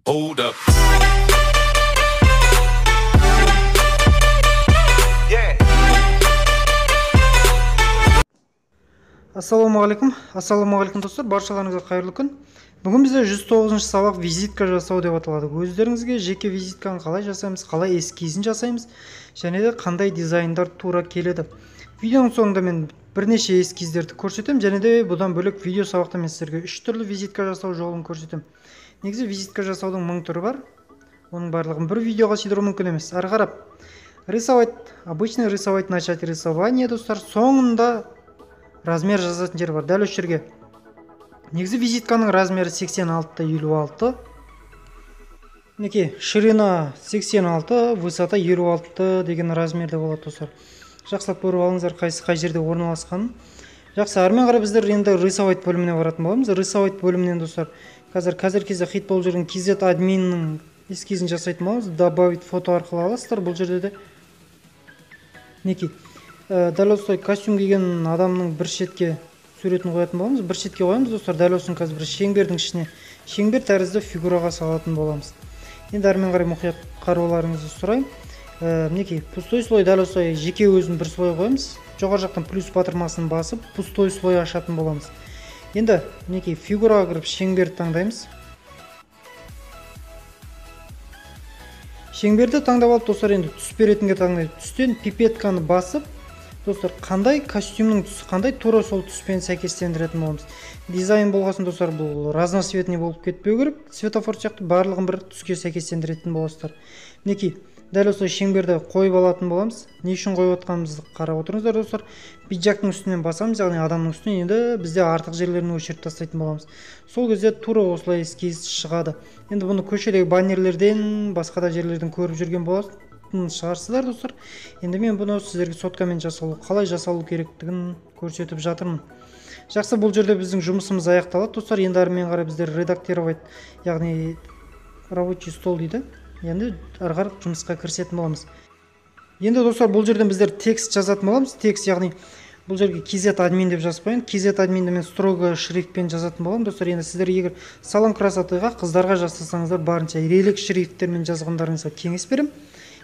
Hold up. Ассалаумағалейкум достар, баршаларыңызға қайырлы күн. Бүгін бізде 109-шы сабақ визитка жасау деп аталады. Өздеріңізге жеке визитканы қалай жасаймыз, қалай эскизін жасаймыз, және де қандай дизайндар тура келеді. Видеоның соңында мен бірнеше эскиздерді көрсетем, және де бұдан бөлек видео сабақта мен сіздерге 3 түрлі визитка жасау жолын көрсетем. Негізі визитка жасаудың 1000 түрі бар. Оның барлығын бір видеоға сыйдыру мүмкін емес. Ары қарап рисовать, обычный рисовать, начать рисование достар. Соңында размер жазатын жер бар. Дәл осы жерге. Негізі визитканың размері 86-56. Мінекей, ширина 86, высота 56 деген размерде болады достар. Жақсылап көріп алыңыздар қай жерде орналасқанын. Жақсы, әрмен қарай біздер енді рисовать бөліміне баратын боламыз. Рисовать бөлімінен достар, қазір кезде хит болып жүрген KZ админнің эскизін жасайтын боламыз. Добавить фото арқылы аласыздар. Бұл жерде де мінекей, дәл осылай костюм киген адамның бір шетке суретін қоятын боламыз. Бір шетке қоямыз достар. Дәл осыны қазір бір шеңбердің ішіне, шеңбер тәрізді фигураға салатын боламыз. Енді әрмен қарай мұқият қарауларыңызды сұрайым. Мінекей, пустой слой дәл осылай жеке өзін бір слой қоямыз. Жоғары жақтан плюс батырмасын басып, пустой слой ашатын боламыз. Енді мінекей, фигураға кіріп шеңберді таңдаймыз. Шеңберді таңдап алып достар, енді түс беретінге таңдайды. Түстен пипетканы басып, достар, қандай костюмнің түсі, қандай тура сол түспен сәйкестендіретін боламыз. Дизайн болғасын достар, бұл разноцветный болып кетпеу керек. Светофор сияқты барлығын бір түске сәйкестендіретін боласыздар. Мінекей, дәл осылай шеңберді қойып алатын боламыз. Не үшін қойып отқанымызды қарап отырыңыздар достар. Пиджактың үстінен басамыз, яғни адамның үстінен, енді бізде артық жерлерін өшіріп тастайтын боламыз. Сол кезде тура осылай эскиз шығады. Енді бұны көшедегі баннерлерден, басқа да жерлерден көріп жүрген боласыз шығарсыздар достар. Енді мен бұны сіздерге соткамен қалай жасалу керектігін көрсетіп жатырмын. Жақсы, бұл жерде біздің жұмысымыз аяқталады достар. Енді әрмен қарай біздер редактировать, яғни рабочий стол дейді. Енді ары қарай жұмысқа кірісетін боламыз. Енді достар, бұл жерден біздер текст жазатын боламыз. Текст, яғни бұл жерге KZ админ деп жазып қояйын. KZ админді мен строго шрифтпен жазатын боламын достар. Енді сіздер егер салон красотыға, қыздарға жасасаңыздар, барынша ирелік шрифттермен жазғандарыңызға кеңес беремін.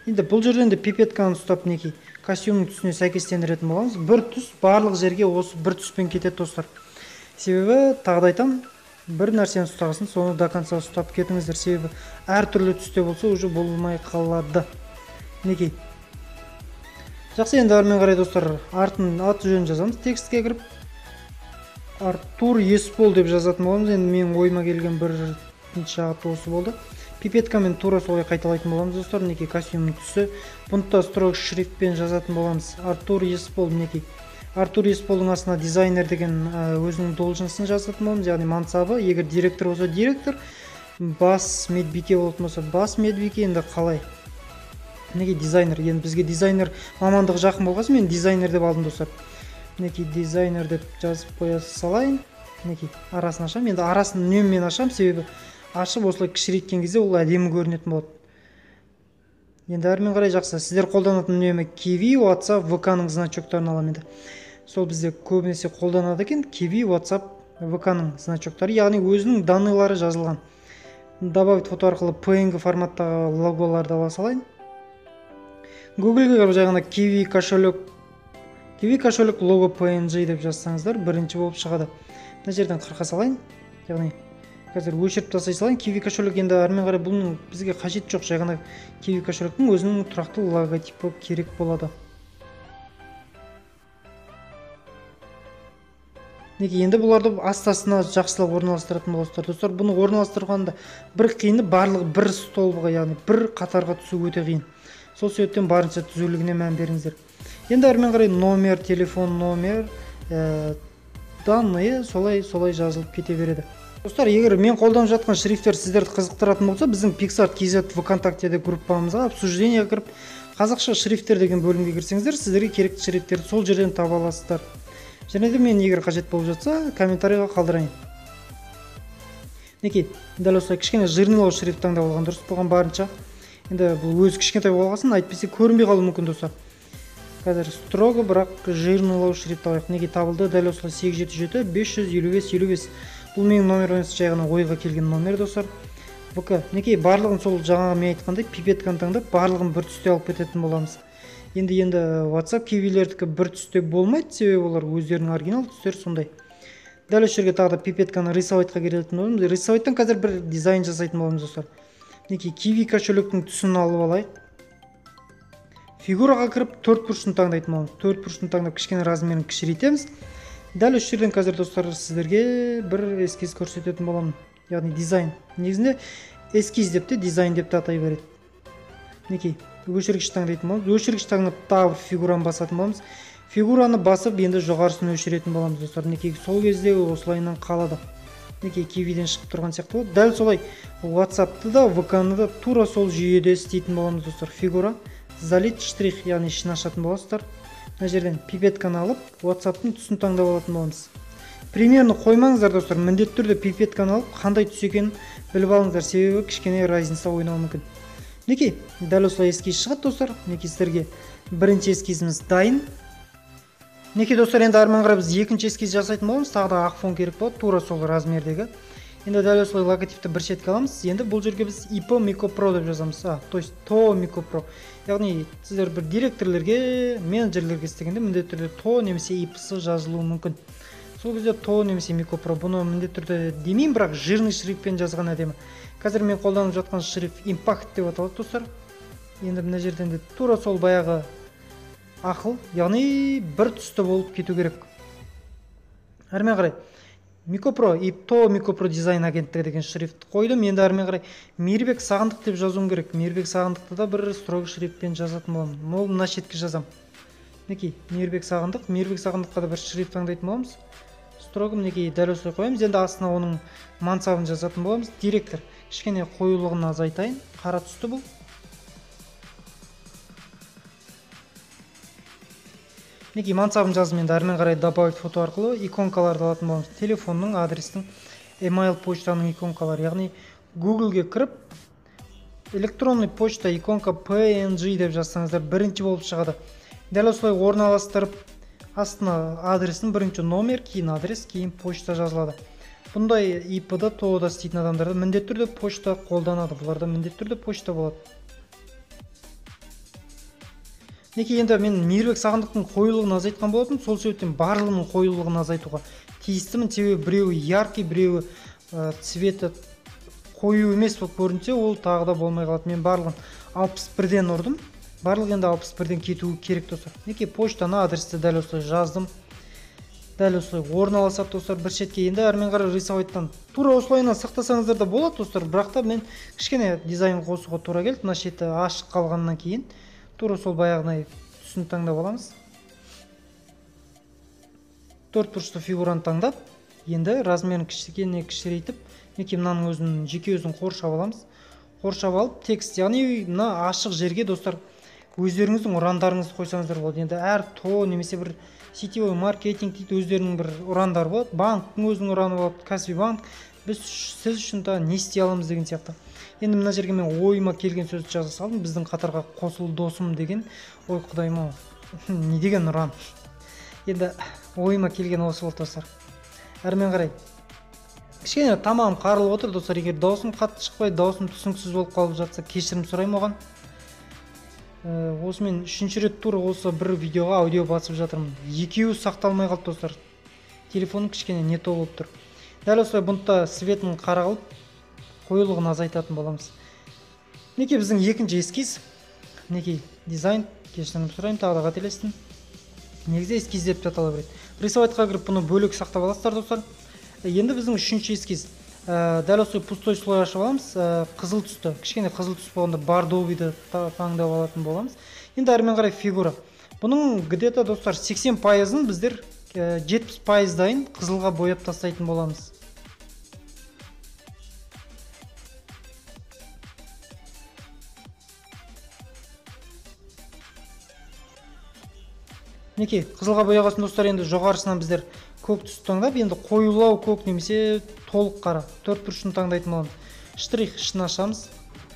Енді бұл жерден де пипетканы ұстап, мінекей, костюмнің түсіне сәйкестендіретін боламыз. Бір түс барлық жерге осы бір түспен кетеді достар. Себебі тағы да айтамын, бір нәрсені ұстағасын, соны до конца ұстап кетіңіздер. Себебі әртүрлі түсте болса уже болмай қалады. Мінекей. Жақсы, енді әрмен қарай достар, атын аты жөнін жазамыз. Текстке кіріп Артур Еспол деп жазатын боламыз. Енді менің ойыма келген бірінші аты осы болды. Пипеткамен тура солай қайталайтын боламыз достар. Мінекей, костюмнің түсі. Бұны да строго шрифтпен жазатын боламыз. Артур Еспол, мінекей. Артур Есполдың астына дизайнер деген өзінің должностын жазатын боламыз. Яғни мансабы, егер директор болса директор, бас медбике болатын болса бас медбике. Енді қалай? Мінекей, дизайнер. Енді бізге дизайнер мамандығы жақын болғасын, мен дизайнер деп алдым достар. Мінекей, дизайнер деп жазып қоя салайын. Мінекей, арасын ашам. Енді арасын үнеммен ашам, себебі ашып осылай кішірейткен кезде ол әдемі көрінетін болады. Енді әрмен қарай жақсы. Сіздер қолданатын үнемі Kiwi, WhatsApp, VK-ның значоктарын аламын. Сол бізде көбінесе қолданады екен. Kiwi, WhatsApp, VK-ның значоктары, яғни өзінің данныйлары жазылған. Добавить фото арқылы PNG форматтағы логоларды ала салайын. Google-ге кіріп жағына Kiwi кошелек лого PNG деп жазсаңыздар, бірінші болып шығады. Мына жерден қырқа салайын. Яғни қазір өшіріп тастай салайын. Kiwi кошелек, енді әрмен қарай бұның бізге қажет жоқ. Жай ғана Kiwi кошелектің өзінің тұрақты логотипі керек болады. Неге, енді бұларды астасына жақсылап орналастыратын боласыздар достар. Бұны орналастырғанда бір қиыны барлығы бір столбыға, яғни бір қатарға түсу өте қиын. Сол себептен барынша түзулігіне мән беріңіздер. Енді әрмен қарай номер, телефон номер, данные солай жазылып кете береді. Достар, егер мен қолданып жатқан шрифттер сіздерді қызықтыратын болса, біздің Pixart KZ ВКонтактеде группамызға обсуждениеге кіріп, қазақша шрифттер деген бөлімге кірсеңіздер, сіздерге керекті шрифттерді сол жерден таба аласыздар. Және де мен егер қажет болып жатса, комментарийға қалдырайын. Мінекей, дәл осылай кішкене жирнылау шрифт таңдап алған дұрыс болған барынша. Енді бұл өзі кішкентай болғасын, айтпесе көрінбей қалуы мүмкін достар. Қазір строго, бірақ жирнылау шрифт алайық. Неге табылды? Дәл осылай 877 555 55. Бұл менің номер емес, жай ғана ойға келген номер достар. ВК. Мінекей барлығын сол жаңағы мен айтқандай пипетканы таңдап барлығын бір түсте алып кететін боламыз. Енді WhatsApp киевилердікі бір түсте болмайды, себебі олар өздерінің оригинал түстері сондай. Дәл осы жерге тағы да пипетканы рисовайтқа келетін боламыз. Рисовайттан қазір бір дизайн жасайтын боламыз достар. Мінекей киви кошелектің түсін алып алайық. Фигураға кіріп 4 бұрышын таңдайтын боламыз. 4 бұрышын таңдап кішкене размерін кішірейтеміз. Дәл осы жерден қазір достар сіздерге бір эскиз көрсететін боламын. Яғни дизайн. Негізінде эскиз деп те дизайн деп те атай береді. Мінекей өшіргіш таңдайтын боламыз. Өшіргіш таңдап тағы бір фигураны басатын боламыз. Фигураны басып енді жоғарысын өшіретін боламыз достар. Мінекей сол кезде осылайынан қалады. Мінекей кивиден шығып тұрған сияқты болады. Дәл солай WhatsApp-ты да, VK-ны да тура сол жүйеде істейтін боламыз достар. Фигура залить штрих, яғни ішін ашатын боласыздар. Мына жерден пипетканы алып, WhatsApp-тың түсін таңдап алатын боламыз. Примерно қоймаңыздар достар, міндетті түрде пипетканы алып, қандай түс екенін біліп алыңыздар, себебі кішкене разница ойнауы мүмкін. Мінекей, дәл осылай эскиз шығады достар. Мінекей сіздерге бірінші эскизіміз дайын. Мінекей достар, енді әрмен қарай біз екінші эскиз жасайтын боламыз. Тағы да ақ фон керек болады, тура сол размердегі. Енді дәл осылай логотипті бір шетке аламыз. Енді бұл жерге біз IP Micro деп жазамыз. То есть TO Micro. Яғни сіздер бір директорлерге, менеджерлерге істегенде міндетті түрде TO немесе IP-сы жазылуы мүмкін. Сол кезде TO немесе Micro. Бұны міндетті түрде демеймін, бірақ жирный шрифтпен жазған әдемі. Қазір мен қолданып жатқан шрифт Impact деп аталады достар. Енді мына жерден де тура сол баяғы ақыл, яғни бір түсті болып кету керек. Әрмен қарай Микопро и TO Микопро дизайн агенттігі деген шрифт қойдым. Енді әрмен қарай Мейірбек Сағындық деп жазуым керек. Мейірбек Сағындықты да бір строго шрифтпен жазатын боламын. Ол мына шетке жазам. Мінекей Мейірбек Сағындық. Мейірбек Сағындыққа да бір шрифт таңдайтын боламыз. Строго мінекей дәл осылай қоямыз. Енді астына оның мансабын жазатын боламыз. Директор. Кішкене қоюлығын азайтайын. Қара түсті бұл. Мінекей мансабын жазым, енді әрмен қарай добавить фото арқылы иконкаларды алатын боламыз. Телефонның, адрестің, email почтаның иконкалары, яғни Google-ге кіріп электронный почта иконка PNG деп жазсаңыздар бірінші болып шығады. Дәл осылай орналастырып, астына адресін бірінші номер, кейін адрес, кейін почта жазылады. Бұндай IP-да, TO-да істейтін адамдарда міндетті түрде почта қолданады. Бұларда міндетті түрде почта болады. Мінекей енді мен Мейірбек Сағындықтың қоюлығын азайтқан болатын, сол себептен барлығының қоюлығын азайтуға тиістімін. Себебі біреуі яркий, біреуі цветі қою емес болып көрінсе, ол тағы да болмай қалады. Мен барлығын 61-ден ұрдым. Барлығы енді 61-ден кетуі керек достар. Мінекей почтаны, адресті дәл осылай жаздым. Дәл осылай орналасады достар бір шетке. Енді әрмен қарай рисовайттан тура осылайынан сақтасаңыздар да болады достар. Бірақ та мен кішкене дизайн қосуға тура келді. Мына шеті ашық қалғаннан кейін тура сол баяғынай түсін таңдап аламыз. 4 бұрышты фигураны таңдап, енді размерін кішкене кішірейтіп, мінекей мынаның өзін жеке өзін қоршап аламыз. Қоршап алып текст, яғни мына ашық жерге достар өздеріңіздің ұрандарыңызды қойсаңыздар болады. Енді әр TO немесе бір сетевой маркетинг дейді, өздерінің бір ұрандары болады. Банктың өзінің ұраны болады, кәсіби банк. Біз сіз үшін та не істей аламыз деген сияқты. Енді мына жерге мен ойыма келген сөзді жаза салдым. Біздің қатарға қосыл досым деген. Ой құдайым-ау, не деген ұран. Енді ойыма келген осы болды достар. Әрмен қарай кішкене тамағым қарылып отыр достар. Егер даусым қатты шықпай, даусым түсініксіз болып қалып жатса, кешірім сұраймын оған. Осымен үшінші рет тура осы бір видеоға аудио басып жатырмын. Екеуі сақталмай қалды достар. Телефоным кішкене не то болып тұр. Дәл осылай бұнтта светін қара қылып, қоюлығын азайтатын боламыз. Мінекей біздің екінші эскиз. Мінекей дизайн, кешірім сұраймын, тағы да қателестім. Негізі эскиз деп атала береді. Рисовайтқа кіріп бұны бөлек сақтап аласыздар достар. Енді біздің үшінші эскиз. Дәл осылай пустой слой ашып аламыз. Қызыл түсті, кішкене қызыл түс болғанда бардовыйды таңдап алатын боламыз. Енді әрмен қарай фигура. Бұның где-то достар 80%-ын біздер 70% дайын қызылға бояп тастайтын боламыз. Мінекей, қызылға бояғасын достар, енді жоғарысынан біздер көк түсті таңдап, енді қоюлау көк немесе толық қара 4 бұрышын таңдайтын боламыз. Штрих ішін ашамыз.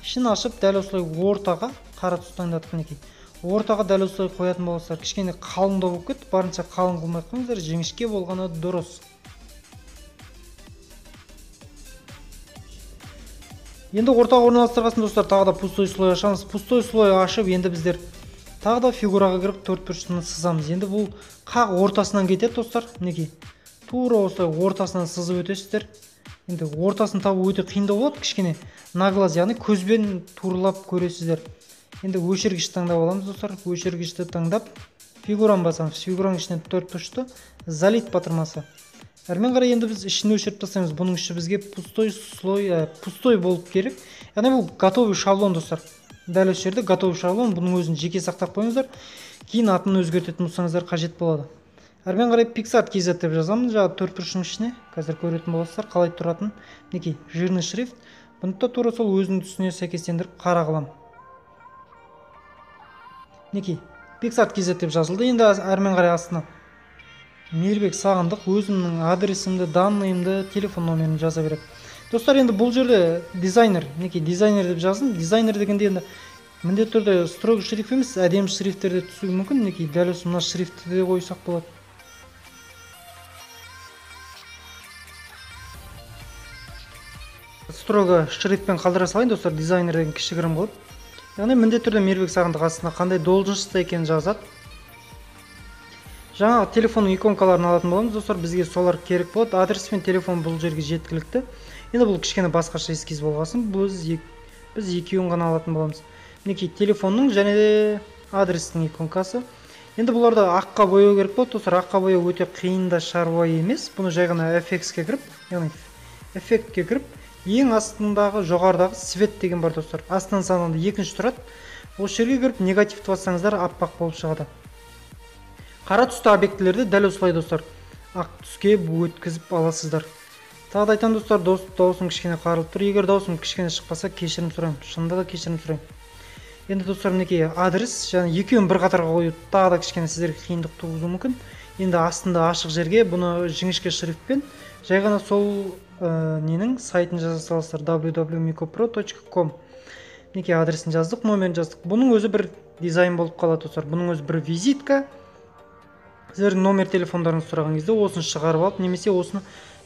Ішін ашып, дәл осылай ортаға қара түсті таңдадық. Мінекей, ортаға дәл осылай қоятын болсақ, кішкене қалыңдау болып кетті. Барынша қалың қылмай қойыңыздар, жіңішке болғаны дұрыс. Енді ортаға орналастырғасын достар, тағы да пустой слой ашамыз. Пустой слой ашып, енді біздер тағы да фигураға кіріп төртбұрышын сызамыз. Енді бұл қақ ортасынан кетеді достар. Мінекей тура осылай ортасынан сызып өтесіздер. Енді ортасын табу өте қиындау болады, кішкене наглаз, яғни көзбен туралап көресіздер. Енді өшіргіш таңдап аламыз достар. Өшіргішті таңдап фигураны басамыз. Фигураның ішіне төртбұрышты залит батырмасы. Әрмен қарай енді біз ішін өшіріп тастаймыз. Бұның іші бізге пустой болып керек. Яғни бұл готовый шаблон достар. Дәл осы жерде готовый шаблон, бұның өзін жеке сақтап қойыңыздар. Кейін атын өзгертетін болсаңыздар қажет болады. Әрмен қарай PixArt.kz деп жазамыз. Жаңағы төртбұрышының ішіне қазір көретін боласыздар қалай тұратын. Мінекей жирный шрифт. Бұны да тура сол өзінің түсіне сәйкестендіріп қара қылам. Мінекей PixArt.kz деп жазылды. Енді әрмен қарай астына Мейірбек Сағындық өзімнің адресімді, данныйымды, телефон номерін жаза береді. Достар, енді бұл жерде дизайнер, мінекей дизайнер деп жаздым. Дизайнер дегенде енді міндетті түрде строгий шрифт емес, әдемі шрифттерде түсуі мүмкін. Мінекей дәл осы мына шрифтті де қойсақ болады. Строго шрифтпен қалдыра салайын достар, дизайнер деген кішігірім болады. Яғни міндетті түрде Мейірбек Сағындық астына қандай должностьта екенін жазады. Жаңағы телефонның иконкаларын алатын боламыз достар, бізге солар керек болады. Адрес пен телефон бұл жерге жеткілікті. Енді бұл кішкене басқаша эскиз болғасын, біз екеуін ғана алатын боламыз. Мінекей телефонның және де адрестің иконкасы. Енді бұларды аққа бояу керек болады достар. Аққа бояу өте қиын да шаруа емес. Бұны жай ғана FX-ке кіріп, яғни эффектке кіріп, ең астындағы жоғарыдағы свет деген бар достар. Астынан саналды екінші тұрады. Осы жерге кіріп негативті бассаңыздар аппақ болып шығады. Қара түсті объектілерді дәл осылай достар ақ түске өткізіп аласыздар. Тағы да айтам достар, дауысым кішкене қарылып тұр. Егер дауысым кішкене шықпаса, кешірім сұраймын. Шынында да кешірім сұраймын. Енді достар, мінекей адрес, және екеуін бір қатарға қою тағы да кішкене сіздерге қиындық туғызуы мүмкін. Енді астында ашық жерге бұны жіңішке шрифтпен жай ғана сол ненің сайтын жаза саласыздар, www.micopro.com. Мінекей адресін жаздық, номерін жаздық. Бұның өзі бір дизайн болып қалады достар. Бұның өзі бір визитка. Сіздердің номер телефондарыңыз сұраған кезде осыны шығарып алып, немесе осыны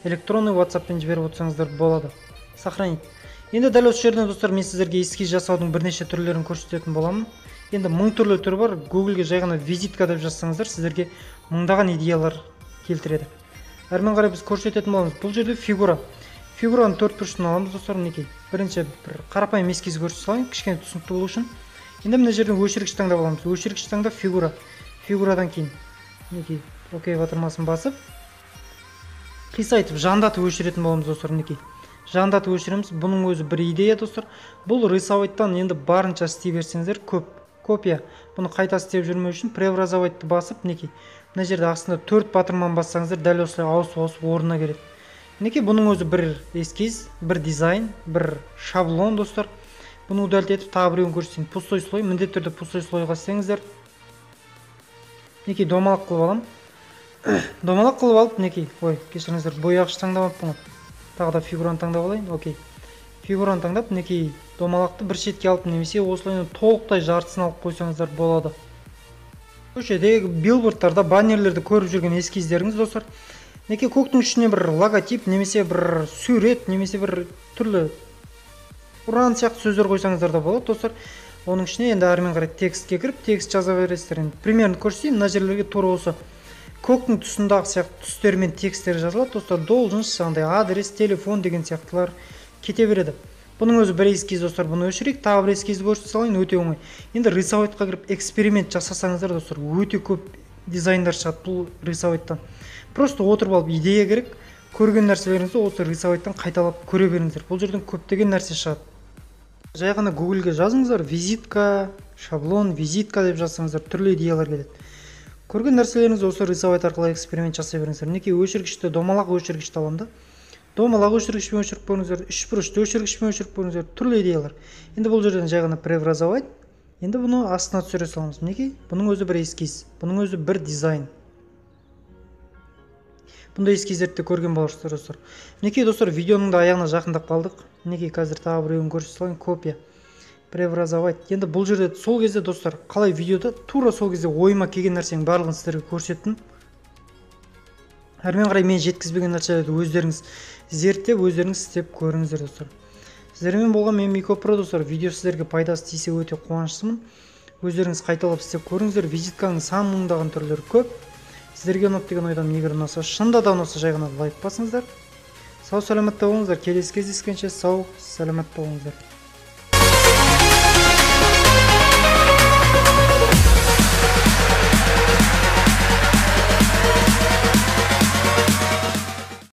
электронный WhatsApp-пен жіберіп отырсаңыздар болады. Сохранить. Енді дәл осы жерден достар, мен сіздерге эскиз жасаудың бірнеше түрлерін көрсететін боламын. Енді 1000 түрлі түрі бар. Google-ге жай ғана визитка деп жазсаңыздар, сіздерге мыңдаған идеялар келтіреді. Әрмен қарай біз көрсететін боламыз. Бұл жерде фигура. Фигураны төртбұрышын аламыз достар, мінекей. Бірінші бір қарапайым эскиз көрсете салайын, кішкене түсінікті болу үшін. Енді мына жерден өшіргіш таңдап аламыз. Өшіргіш таңдап фигура. Фигурадан кейін мінекей окей батырмасын басып қисайтып жандатып өшіретін боламыз достар. Мінекей жандатып өшіреміз. Бұның өзі бір идея достар. Бұл рисовайттан енді барынша істей берсеңіздер көп. Копия. Бұны қайта істеп жүрмеу үшін преобразовайтты басып, мінекей мына жерде астында 4 батырман бассаңыздар дәл осылай ауысып орнына келеді. Мінекей бұның өзі бір эскиз, бір дизайн, бір шаблон достар. Бұны удалить тағы біреуін көрсетейін. Пустой слой, міндетті түрде пустой слойға істеңіздер. Мінекей домалақ қылып алам. Домалақ қылып алып, мінекей, кешіріңіздер, бояғыш таңдап алыппын. Тағы да фигураны таңдап алайын. Окей. Фигураны таңдап, мінекей домалақты бір шетке алып, немесе осылай толықтай жартысын алып қойсаңыздар болады. Көшедегі билбордтарда, баннерлерді көріп жүрген эскиздеріңіз достар. Мінекей көктің ішіне бір логотип, немесе бір сурет, немесе бір түрлі ұран сияқты сөздер қойсаңыздар да болады достар. Оның ішіне енді әрмен қарай текстке кіріп, текст жаза бересіздер. Примерно көрсетейін, мына жерлерге тура осы көктің тұсындағы сияқты түстермен тексттер жазылады достар. Должность, жаңағыдай адрес, телефон деген сияқтылар кете береді. Бұның өзі бір эскиз достар, бұны өшірейік, тағы бір эскизді көрсете салайын, өте оңай. Енді рисовайтқа кіріп эксперимент жасасаңыздар достар, өте көп дизайндар шығады бұл рисовайттан. Просто отырып алып идея керек, көрген нәрселеріңізді осы рисовайттан қайталап көре беріңіздер. Бұл жерден көптеген нәрсе шығады. Жай ғана Google-ге жазыңыздар, визитка, шаблон, визитка деп жазсаңыздар, түрлі идеялар келеді. Көрген нәрселеріңізді осы рисовайт арқылы эксперимент жасай беріңіздер. Мінекей өшіргішті, домалақ өшіргішті аламын да. Домалақ өшіргішпен өшіріп көріңіздер, үшбұрышты өшіргішпен өшіріп көріңіздер, түрлі идеялар. Енді бұл жерден жай ғана преобразовать. Енді бұны астына түсіре саламыз. Мінекей, бұның өзі бір эскиз, бұның өзі бір дизайн. Бұндай эскиздерді көрген боларсыздар достар. Мінекей достар, видеоның да аяғына жақындап қалдық. Мінекей қазір тағы біреуін көрсете салайын, копия. Преобразовать. Енді бұл жерде сол кезде достар, қалай видеода тура сол кезде ойыма келген нәрсенің барлығын сіздерге көрсеттім. Әрмен қарай мен жеткізбеген нәрселерді өздеріңіз зерттеп, өздеріңіз істеп көріңіздер достар. Сіздермен болған мен Мико Про достар. Видео сіздерге пайдасы тисе өте қуаныштымын. Өздеріңіз қайталап істеп көріңіздер. Визитканың сан мыңдаған түрлері көп. Сіздерге ұнады деген ойдамын. Егер ұнаса, шынында да ұнаса, жай ғана лайк басыңыздар. Сау саламатта болыңыздар. Келесі кездескенше сау саламатта болыңыздар.